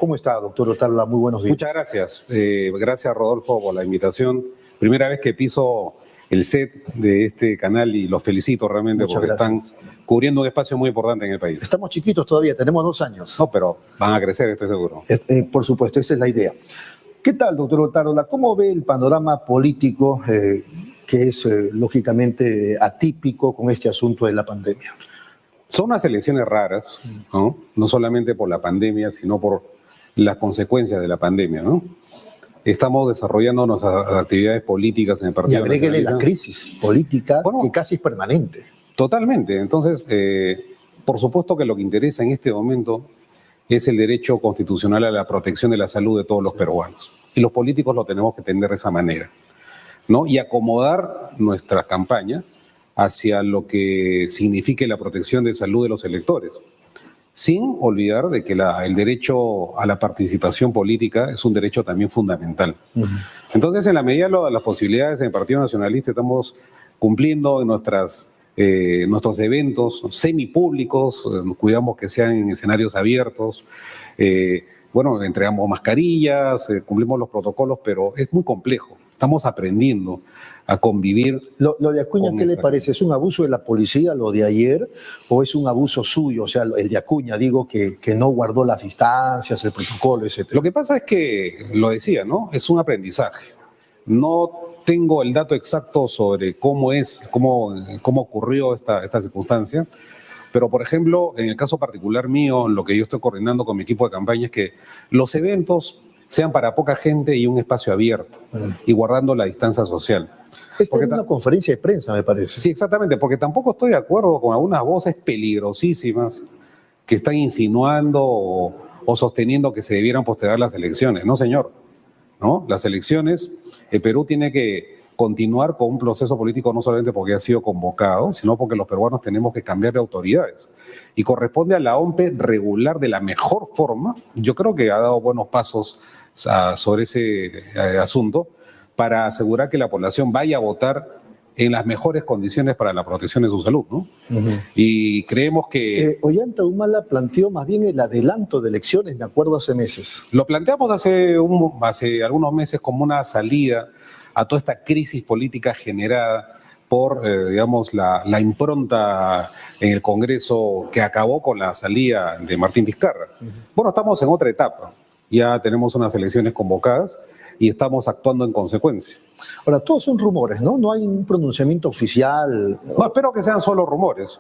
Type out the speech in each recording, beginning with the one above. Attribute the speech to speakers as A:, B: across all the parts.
A: ¿Cómo está, doctor Otárola? Muy buenos días.
B: Muchas gracias. Gracias, Rodolfo, por la invitación. Primera vez que piso el set de este canal y los felicito realmente porque están cubriendo un espacio muy importante en el país.
A: Estamos chiquitos todavía, tenemos 2 años.
B: No, pero van a crecer, estoy seguro.
A: Por supuesto, esa es la idea. ¿Qué tal, doctor Otárola? ¿Cómo ve el panorama político que es lógicamente atípico con este asunto de la pandemia?
B: Son unas elecciones raras, ¿no? No solamente por la pandemia, sino por las consecuencias de la pandemia, ¿no? Estamos desarrollando nuestras actividades políticas en el Partido
A: Nacionalista. Y agréguele
B: Nacionalista.
A: la crisis política, que casi es permanente.
B: Totalmente. Entonces, por supuesto que lo que interesa en este momento es el derecho constitucional a la protección de la salud de todos los peruanos. Y los políticos lo tenemos que entender de esa manera, ¿no? Y acomodar nuestra campaña hacia lo que signifique la protección de salud de los electores, sin olvidar de que el derecho a la participación política es un derecho también fundamental. Entonces, en la medida de las posibilidades en el Partido Nacionalista, estamos cumpliendo en nuestros eventos semipúblicos, cuidamos que sean en escenarios abiertos, entregamos mascarillas, cumplimos los protocolos, pero es muy complejo. Estamos aprendiendo a convivir.
A: Lo de Acuña, ¿qué le parece? ¿Es un abuso de la policía lo de ayer o es un abuso suyo? O sea, el de Acuña, digo, que no guardó las distancias, el protocolo, etc.
B: Lo que pasa es que, lo decía, ¿no? Es un aprendizaje. No tengo el dato exacto sobre cómo ocurrió esta circunstancia, pero, por ejemplo, en el caso particular mío, lo que yo estoy coordinando con mi equipo de campaña es que los eventos sean para poca gente y un espacio abierto, y guardando la distancia social.
A: Esta es una conferencia de prensa, me parece.
B: Sí, exactamente, porque tampoco estoy de acuerdo con algunas voces peligrosísimas que están insinuando o sosteniendo que se debieran postergar las elecciones. No, señor, ¿no? Las elecciones, el Perú tiene que continuar con un proceso político no solamente porque ha sido convocado, sino porque los peruanos tenemos que cambiar de autoridades. Y corresponde a la OMPE regular de la mejor forma. Yo creo que ha dado buenos pasos sobre ese asunto para asegurar que la población vaya a votar en las mejores condiciones para la protección de su salud, ¿no? Y creemos que...
A: Ollanta Humala planteó más bien el adelanto de elecciones, me acuerdo, hace meses.
B: Lo planteamos hace algunos meses como una salida a toda esta crisis política generada por, la impronta en el Congreso que acabó con la salida de Martín Vizcarra. Bueno, estamos en otra etapa. Ya tenemos unas elecciones convocadas y estamos actuando en consecuencia.
A: Ahora, todos son rumores, ¿no? No hay un pronunciamiento oficial.
B: No, espero que sean solo rumores.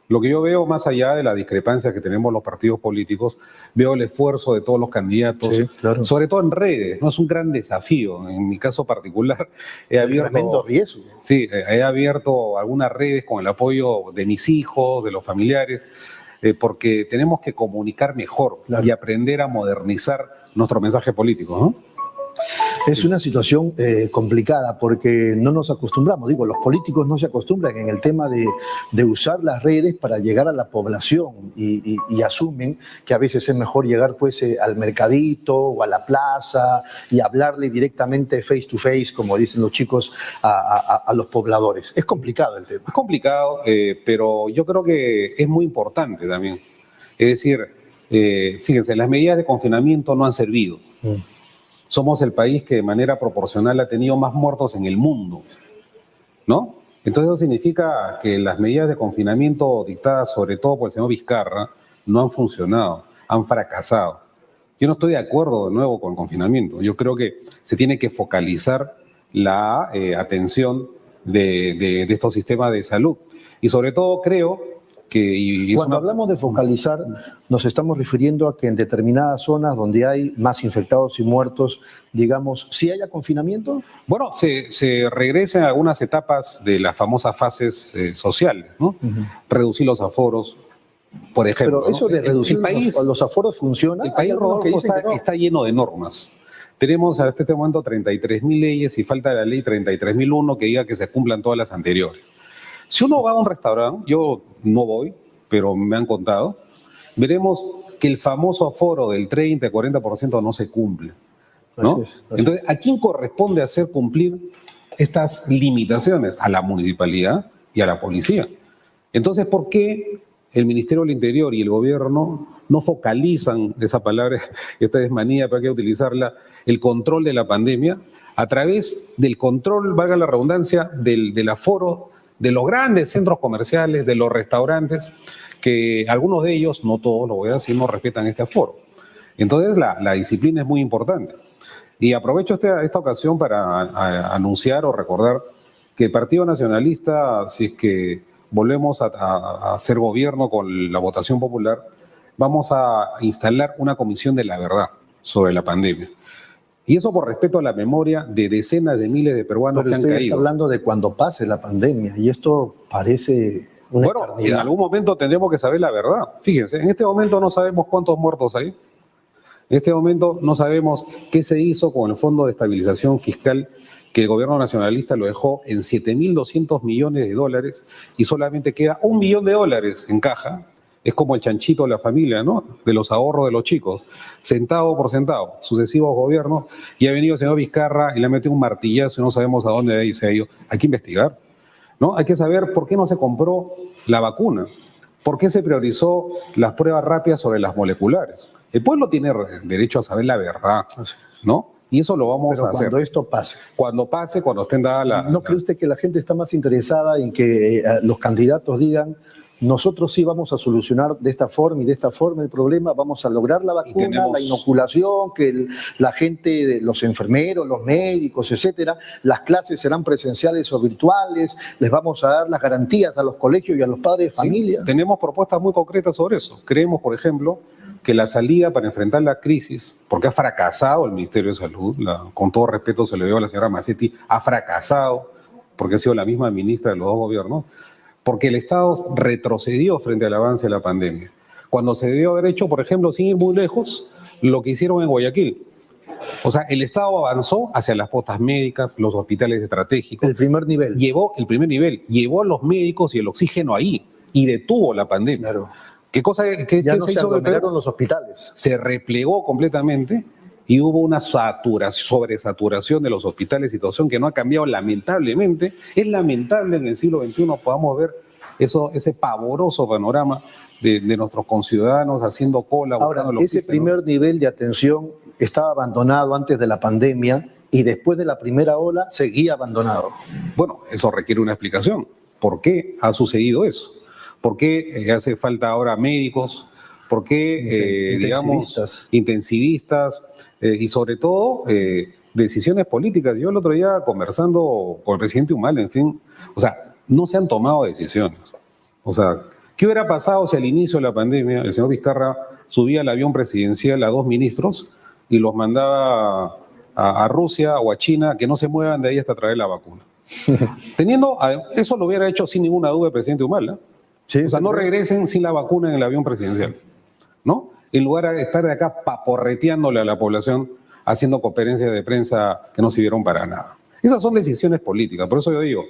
B: Lo que yo veo, más allá de la discrepancia que tenemos los partidos políticos, veo el esfuerzo de todos los candidatos, sí, claro, sobre todo en redes, ¿no? Es un gran desafío. En mi caso particular, he abierto...
A: Tremendo riesgo.
B: Sí, he abierto algunas redes con el apoyo de mis hijos, de los familiares, porque tenemos que comunicar mejor, claro, y aprender a modernizar nuestro mensaje político, ¿no?
A: Es una situación complicada porque no nos acostumbramos, los políticos no se acostumbran en el tema de usar las redes para llegar a la población y asumen que a veces es mejor llegar pues al mercadito o a la plaza y hablarle directamente face to face, como dicen los chicos, a los pobladores. Es complicado el tema.
B: Es complicado, pero yo creo que es muy importante también. Es decir, fíjense, las medidas de confinamiento no han servido. Somos el país que de manera proporcional ha tenido más muertos en el mundo, ¿no? Entonces eso significa que las medidas de confinamiento dictadas sobre todo por el señor Vizcarra no han funcionado, han fracasado. Yo no estoy de acuerdo de nuevo con el confinamiento. Yo creo que se tiene que focalizar la atención de estos sistemas de salud. Y sobre todo creo que...
A: Cuando hablamos de focalizar, nos estamos refiriendo a que en determinadas zonas donde hay más infectados y muertos, digamos, ¿sí haya confinamiento?
B: Bueno, se regresan a algunas etapas de las famosas fases sociales, ¿no? Reducir los aforos, por ejemplo.
A: Pero eso de reducir los aforos funciona.
B: El país, Rodolfo, está lleno de normas. Tenemos hasta este momento 33.000 leyes y falta la ley 33.001 que diga que se cumplan todas las anteriores. Si uno va a un restaurante, yo no voy, pero me han contado, veremos que el famoso aforo del 30-40% no se cumple, ¿no? Así es. Entonces, ¿a quién corresponde hacer cumplir estas limitaciones? A la municipalidad y a la policía. Entonces, ¿por qué el Ministerio del Interior y el gobierno no focalizan, esa palabra, esta desmanía, pero hay que utilizarla, el control de la pandemia, a través del control, valga la redundancia, del aforo, de los grandes centros comerciales, de los restaurantes, que algunos de ellos, no todos, lo voy a decir, no respetan este aforo. Entonces la disciplina es muy importante. Y aprovecho esta ocasión para anunciar o recordar que el Partido Nacionalista, si es que volvemos a hacer gobierno con la votación popular, vamos a instalar una comisión de la verdad sobre la pandemia. Y eso por respeto a la memoria de decenas de miles de peruanos que han
A: usted
B: caído.
A: está hablando de cuando pase la pandemia y esto parece una eternidad.
B: En algún momento tendremos que saber la verdad. Fíjense, en este momento no sabemos cuántos muertos hay. En este momento no sabemos qué se hizo con el Fondo de Estabilización Fiscal, que el gobierno nacionalista lo dejó en 7.200 millones de dólares y solamente queda $1 millón en caja. Es como el chanchito de la familia, ¿no? De los ahorros de los chicos, centavo por centavo, sucesivos gobiernos, y ha venido el señor Vizcarra y le ha metido un martillazo y no sabemos a dónde se ha ido. Hay que investigar, ¿no? Hay que saber por qué no se compró la vacuna, por qué se priorizó las pruebas rápidas sobre las moleculares. El pueblo tiene derecho a saber la verdad, ¿no? Y eso lo vamos a hacer.
A: Cuando esto pase.
B: Cuando pase, cuando estén dadas la...
A: ¿No cree usted que la gente está más interesada en que los candidatos digan: nosotros sí vamos a solucionar de esta forma y de esta forma el problema, vamos a lograr la vacuna, la inoculación, que la gente, los enfermeros, los médicos, etcétera, las clases serán presenciales o virtuales, les vamos a dar las garantías a los colegios y a los padres de familia?
B: Tenemos propuestas muy concretas sobre eso. Creemos, por ejemplo, que la salida para enfrentar la crisis, porque ha fracasado el Ministerio de Salud, con todo respeto se le dio a la señora Macetti, ha fracasado, porque ha sido la misma ministra de los dos gobiernos, porque el Estado retrocedió frente al avance de la pandemia. Cuando se debió haber hecho, por ejemplo, sin ir muy lejos, lo que hicieron en Guayaquil. O sea, el Estado avanzó hacia las postas médicas, los hospitales estratégicos.
A: El primer nivel.
B: Llevó a los médicos y el oxígeno ahí y detuvo la pandemia.
A: Claro.
B: ¿Qué cosa
A: ya no se aglomeraron los hospitales?
B: Se replegó completamente y hubo una sobresaturación de los hospitales, situación que no ha cambiado lamentablemente. Es lamentable en el siglo XXI podamos ver ese pavoroso panorama de nuestros conciudadanos haciendo cola.
A: Ahora, ese primer nivel de atención estaba abandonado antes de la pandemia y después de la primera ola seguía abandonado.
B: Bueno, eso requiere una explicación. ¿Por qué ha sucedido eso? ¿Por qué hace falta ahora médicos? ¿Por qué, intensivistas y sobre todo decisiones políticas? Yo el otro día conversando con el presidente Humala, en fin, o sea, no se han tomado decisiones. O sea, ¿qué hubiera pasado si al inicio de la pandemia el señor Vizcarra subía al avión presidencial a 2 ministros y los mandaba a Rusia o a China que no se muevan de ahí hasta traer la vacuna? Eso lo hubiera hecho sin ninguna duda el presidente Humala. Sí, o sea, no regresen sin la vacuna en el avión presidencial, ¿no? En lugar de estar de acá paporreteándole a la población, haciendo conferencias de prensa que no sirvieron para nada. Esas son decisiones políticas, por eso yo digo,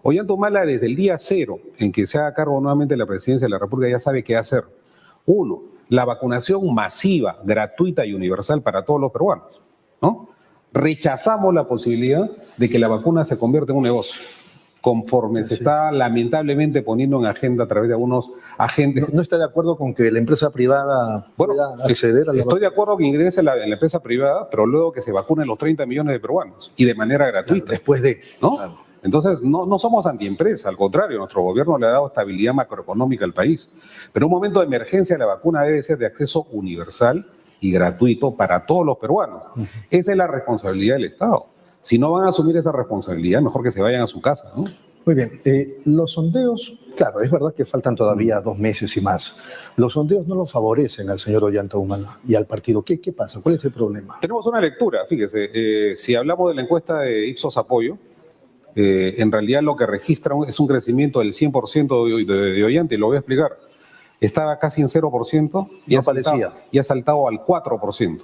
B: Ollanta Humala desde el día 0 en que se haga cargo nuevamente de la presidencia de la República ya sabe qué hacer. 1, la vacunación masiva, gratuita y universal para todos los peruanos, ¿no? Rechazamos la posibilidad de que la vacuna se convierta en un negocio, conforme se está lamentablemente poniendo en agenda a través de algunos agentes.
A: ¿No está de acuerdo con que la empresa privada pueda acceder a la
B: Estoy de acuerdo que ingrese en la empresa privada, pero luego que se vacunen los 30 millones de peruanos y de manera gratuita.
A: Después de...
B: ¿No?
A: Claro.
B: Entonces, no somos antiempresa, al contrario, nuestro gobierno le ha dado estabilidad macroeconómica al país. Pero en un momento de emergencia la vacuna debe ser de acceso universal y gratuito para todos los peruanos. Esa es la responsabilidad del Estado. Si no van a asumir esa responsabilidad, mejor que se vayan a su casa, ¿no?
A: Muy bien. Los sondeos, claro, es verdad que faltan todavía 2 meses y más. Los sondeos no lo favorecen al señor Ollanta Humala y al partido. ¿Qué pasa? ¿Cuál es el problema?
B: Tenemos una lectura, fíjese. Si hablamos de la encuesta de Ipsos Apoyo, en realidad lo que registra es un crecimiento del 100% de Ollanta, y lo voy a explicar. Estaba casi en 0% y ha saltado al 4%.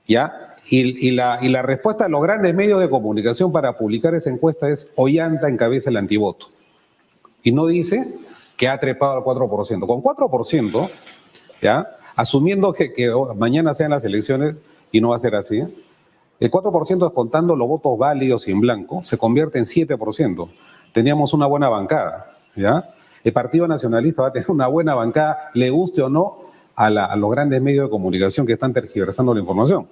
B: ¿Ya? Y la respuesta de los grandes medios de comunicación para publicar esa encuesta es: Ollanta encabeza el antivoto. Y no dice que ha trepado al 4%. Con 4%, ¿ya? Asumiendo que mañana sean las elecciones, y no va a ser así, el 4% descontando los votos válidos y en blanco se convierte en 7%. Teníamos una buena bancada, ¿ya? El Partido Nacionalista va a tener una buena bancada, le guste o no, a los grandes medios de comunicación que están tergiversando la información.